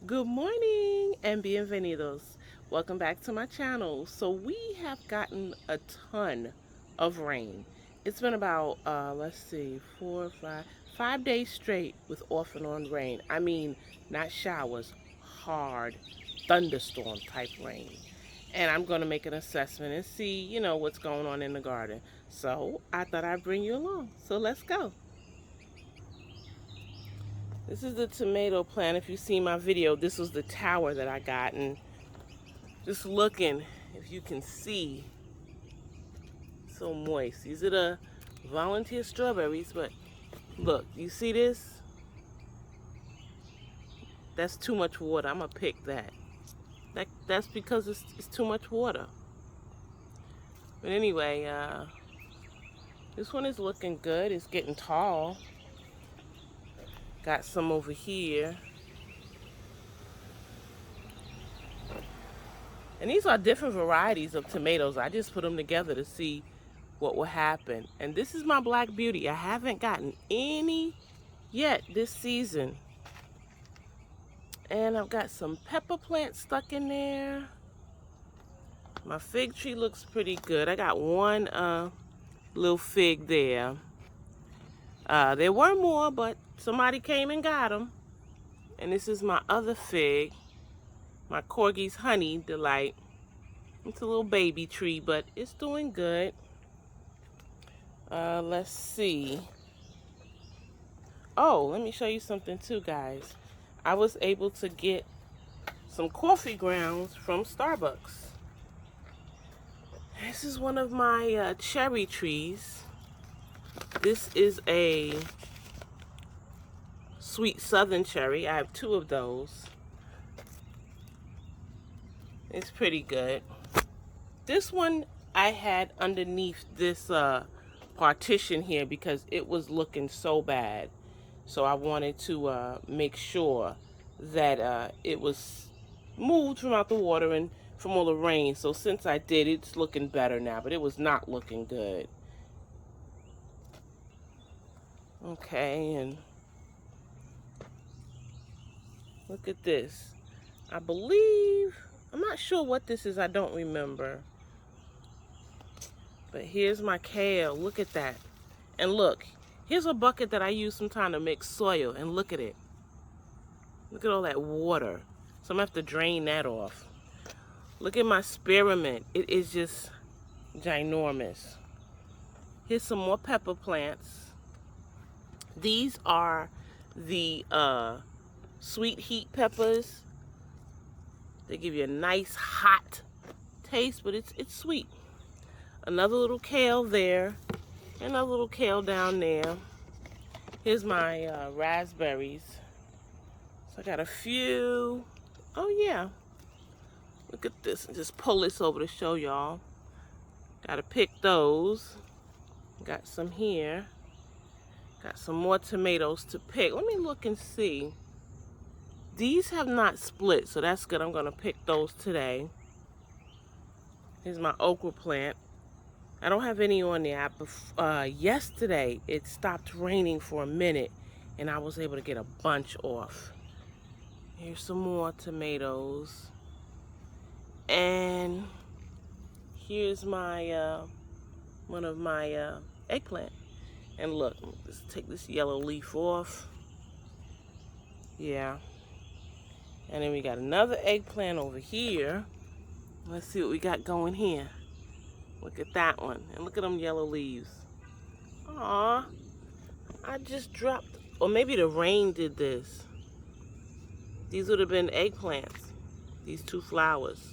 Good morning and bienvenidos. Welcome back to my channel. So we have gotten a ton of rain. It's been about let's see, 5 days straight with off and on rain. I mean, not showers, hard thunderstorm type rain. And I'm going to make an assessment and see, what's going on in the garden. So I thought I'd bring you along. So let's go. This is the tomato plant. If you see my video, this was the tower that I got, and just looking, if you can see, so moist. These are the volunteer strawberries, but look, you see this? That's too much water. I'm gonna pick that. That's because it's too much water. But anyway, this one is looking good. It's getting tall. Got some over here. And these are different varieties of tomatoes. I just put them together to see what will happen. And this is my Black Beauty. I haven't gotten any yet this season. And I've got some pepper plants stuck in there. My fig tree looks pretty good. I got one little fig there. There were more, but somebody came and got them. And this is my other fig, my Corgi's Honey Delight. It's a little baby tree, but it's doing good. Let's see. Oh, let me show you something too, guys. I was able to get some coffee grounds from Starbucks. This is one of my cherry trees. This is a sweet southern cherry. I have two of those. It's pretty good. This one I had underneath this partition here because it was looking so bad. So I wanted to make sure that it was moved from out the water and from all the rain. So since I did, it's looking better now, but it was not looking good. Okay, and look at this. I believe, I'm not sure what this is, I don't remember. But here's my kale, look at that. And look, here's a bucket that I use sometimes to mix soil, and look at it. Look at all that water. So I'm gonna have to drain that off. Look at my spearmint, it is just ginormous. Here's some more pepper plants. These are the sweet heat peppers. They give you a nice hot taste, but it's sweet. Another little kale there. Another little kale down there. Here's my raspberries. So I got a few. Oh yeah. Look at this. And just pull this over to show y'all. Gotta pick those. Got some here. Got some more tomatoes to pick. Let me look and see. These have not split, so that's good. I'm gonna pick those today. Here's my okra plant. I don't have any on there. Yesterday, it stopped raining for a minute, and I was able to get a bunch off. Here's some more tomatoes. And here's my, one of my eggplant. And look, let's take this yellow leaf off. Yeah. And then we got another eggplant over here. Let's see what we got going here. Look at that one. And look at them yellow leaves. Aw. I just dropped, or maybe the rain did this. These would have been eggplants. These two flowers.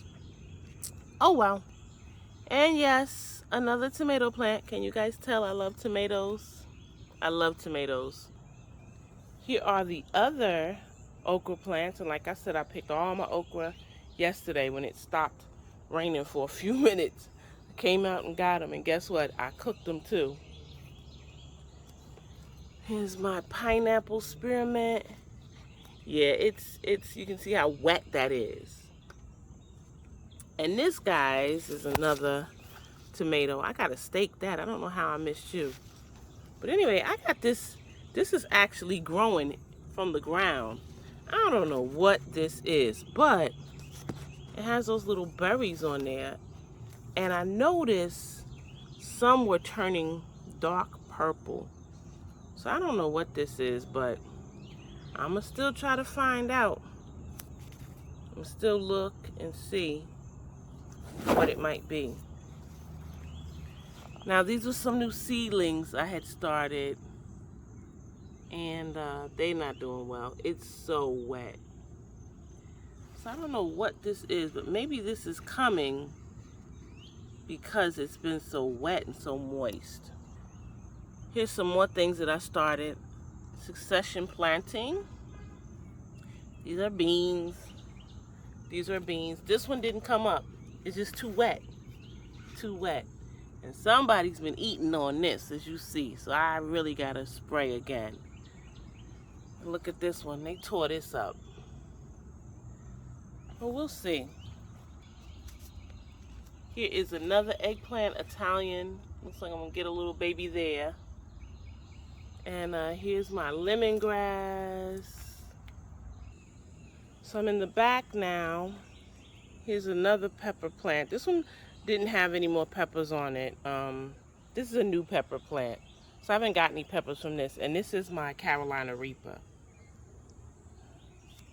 Oh well. And yes, another tomato plant. Can you guys tell I love tomatoes? I love tomatoes. Here are the other okra plants. And like I said, I picked all my okra yesterday when it stopped raining for a few minutes. I came out and got them. And guess what? I cooked them too. Here's my pineapple spearmint. Yeah, it's you can see how wet that is. And this, guys, is another tomato. I gotta stake that. I don't know how I missed you. But anyway, I got this. This is actually growing from the ground. I don't know what this is, but it has those little berries on there. And I noticed some were turning dark purple. So I don't know what this is, but I'm going to still try to find out. I'm going to still look and see what it might be. Now, these were some new seedlings I had started, and they're not doing well. It's so wet. So I don't know what this is, but maybe this is coming because it's been so wet and so moist. Here's some more things that I started. Succession planting. These are beans. These are beans. This one didn't come up. It's just too wet. Too wet. And somebody's been eating on this, as you see. So I really got to spray again. And look at this one. They tore this up. Well, we'll see. Here is another eggplant Italian. Looks like I'm going to get a little baby there. And here's my lemongrass. So I'm in the back now. Here's another pepper plant. This one didn't have any more peppers on it. This is a new pepper plant. So I haven't got any peppers from this. And this is my Carolina Reaper.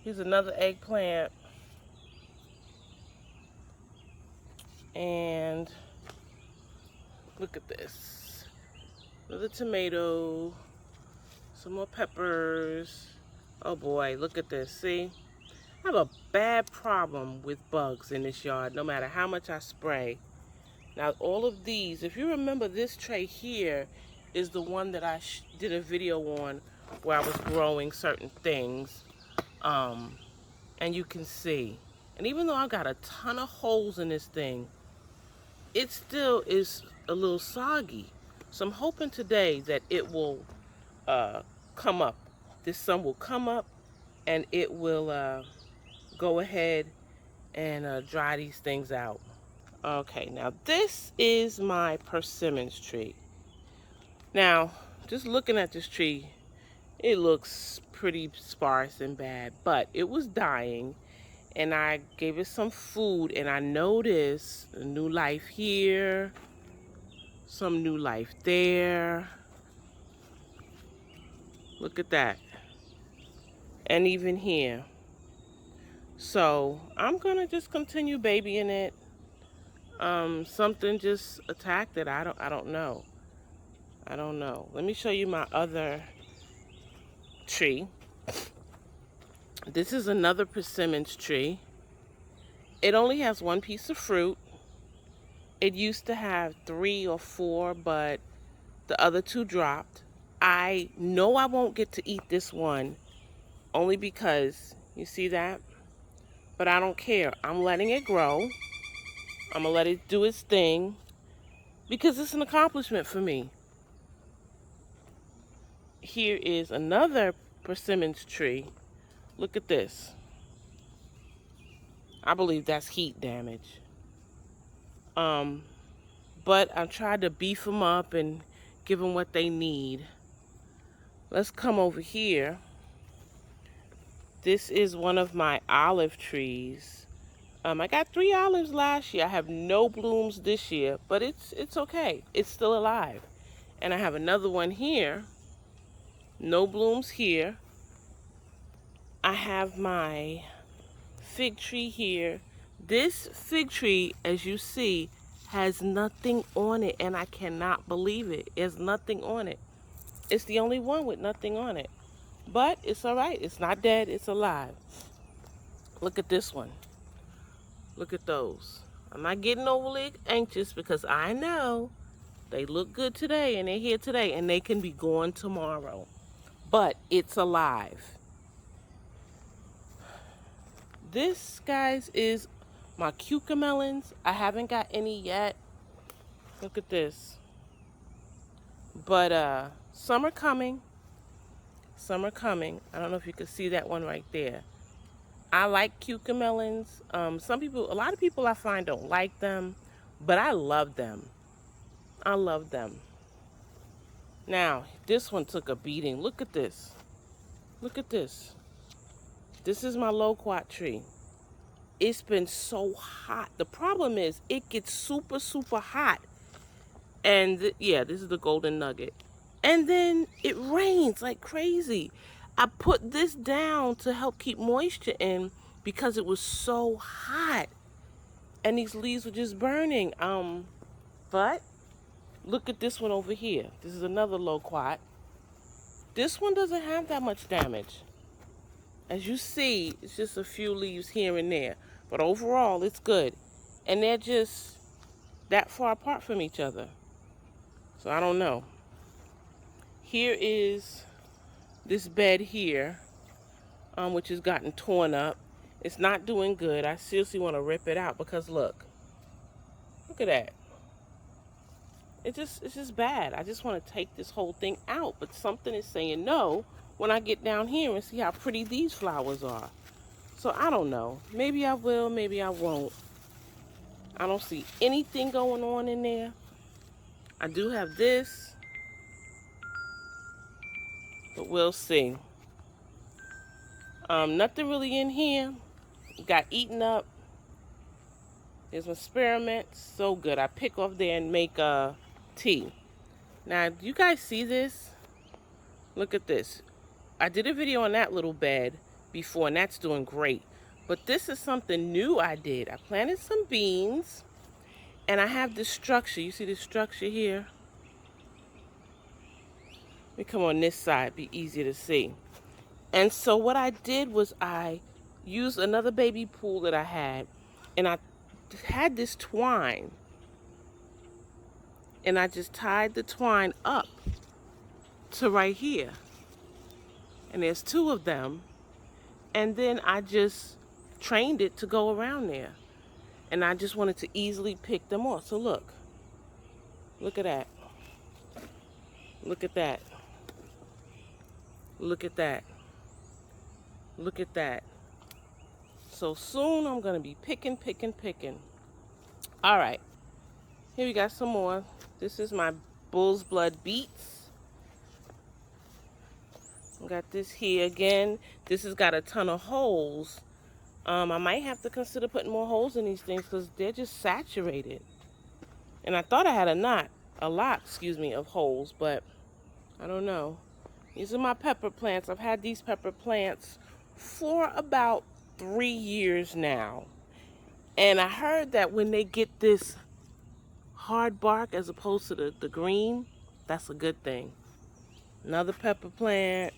Here's another eggplant. And look at this. Another tomato. Some more peppers. Oh boy, look at this. See? I have a bad problem with bugs in this yard, no matter how much I spray. Now, all of these, if you remember, this tray here is the one that I did a video on where I was growing certain things. And you can see. And even though I've got a ton of holes in this thing, it still is a little soggy. So I'm hoping today that it will come up. This sun will come up and it will go ahead and dry these things out. Okay, now this is my persimmons tree. Now, just looking at this tree, it looks pretty sparse and bad, but it was dying, and I gave it some food, and I noticed a new life here, some new life there. Look at that. And even here. So I'm gonna just continue babying it. Something just attacked it. I don't know. I don't know. Let me show you my other tree. This is another persimmons tree. It only has one piece of fruit. It used to have 3 or 4, but the other 2 dropped. I know I won't get to eat this one only because, you see that? But I don't care. I'm letting it grow. I'm gonna let it do its thing because it's an accomplishment for me. Here is another persimmons tree. Look at this. I believe that's heat damage. But I've tried to beef them up and give them what they need. Let's come over here. This is one of my olive trees. I got 3 olives last year. I have no blooms this year, but it's okay. It's still alive. And I have another one here. No blooms here. I have my fig tree here. This fig tree, as you see, has nothing on it, and I cannot believe it. There's nothing on it. It's the only one with nothing on it. But it's all right. It's not dead. It's alive. Look at this one. Look at those. I'm not getting overly anxious because I know they look good today and they're here today and they can be gone tomorrow. But it's alive. This, guys, is my cucamelons. I haven't got any yet. Look at this. But summer coming. Summer coming. I don't know if you can see that one right there. I like cucamelons. A lot of people I find don't like them, but I love them. I love them. Now, this one took a beating. Look at this. Look at this. This is my loquat tree. It's been so hot. The problem is it gets super, super hot. And yeah, this is the golden nugget. And then it rains like crazy. I put this down to help keep moisture in because it was so hot. And these leaves were just burning. But look at this one over here. This is another loquat. This one doesn't have that much damage. As you see, it's just a few leaves here and there. But overall, it's good. And they're just that far apart from each other. So I don't know. Here is this bed here, which has gotten torn up. It's not doing good. I seriously want to rip it out because look at that. It's just bad. I just want to take this whole thing out, but something is saying no when I get down here and see how pretty these flowers are. So I don't know. Maybe I will, maybe I won't. I don't see anything going on in there. I do have this, but we'll see. Nothing really in here. Got eaten up. There's my spearmint. So good. I pick off there and make tea. Now, do you guys see this? Look at this. I did a video on that little bed before, and that's doing great. But this is something new I did. I planted some beans, and I have this structure. You see this structure here? Let me come on this side, be easier to see. And so what I did was I used another baby pool that I had, and I had this twine. And I just tied the twine up to right here. And there's two of them. And then I just trained it to go around there. And I just wanted to easily pick them off. So look at that. Look at that. Look at that. Look at that. So soon I'm going to be picking. All right. Here we got some more. This is my bull's blood beets. Got this here again. This has got a ton of holes. I might have to consider putting more holes in these things because they're just saturated. And I thought I had a lot, of holes, but I don't know. These are my pepper plants. I've had these pepper plants for about 3 years now. And I heard that when they get this hard bark as opposed to the green, that's a good thing. Another pepper plant.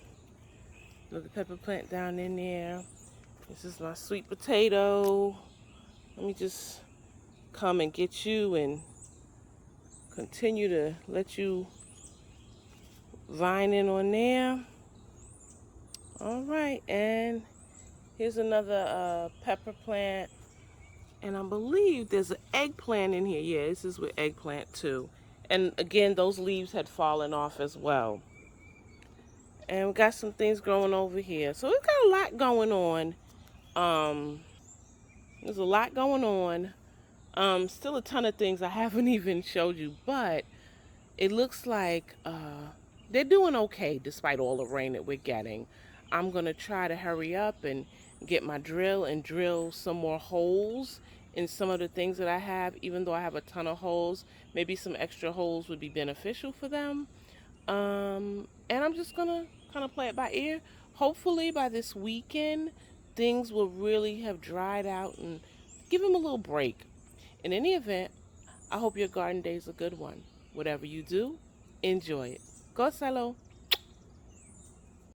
Another pepper plant down in there. This is my sweet potato. Let me just come and get you and continue to let you vine in on there. All right, and here's another pepper plant. And I believe there's an eggplant in here. Yeah, this is with eggplant too. And again, those leaves had fallen off as well. And we got some things growing over here. So we've got a lot going on. There's a lot going on. Still a ton of things I haven't even showed you. But it looks like they're doing okay despite all the rain that we're getting. I'm going to try to hurry up and get my drill and drill some more holes in some of the things that I have. Even though I have a ton of holes, maybe some extra holes would be beneficial for them. And I'm just gonna kind of play it by ear. Hopefully by this weekend, things will really have dried out and give them a little break. In any event, I hope your garden day is a good one. Whatever you do, enjoy it. Go, Salo.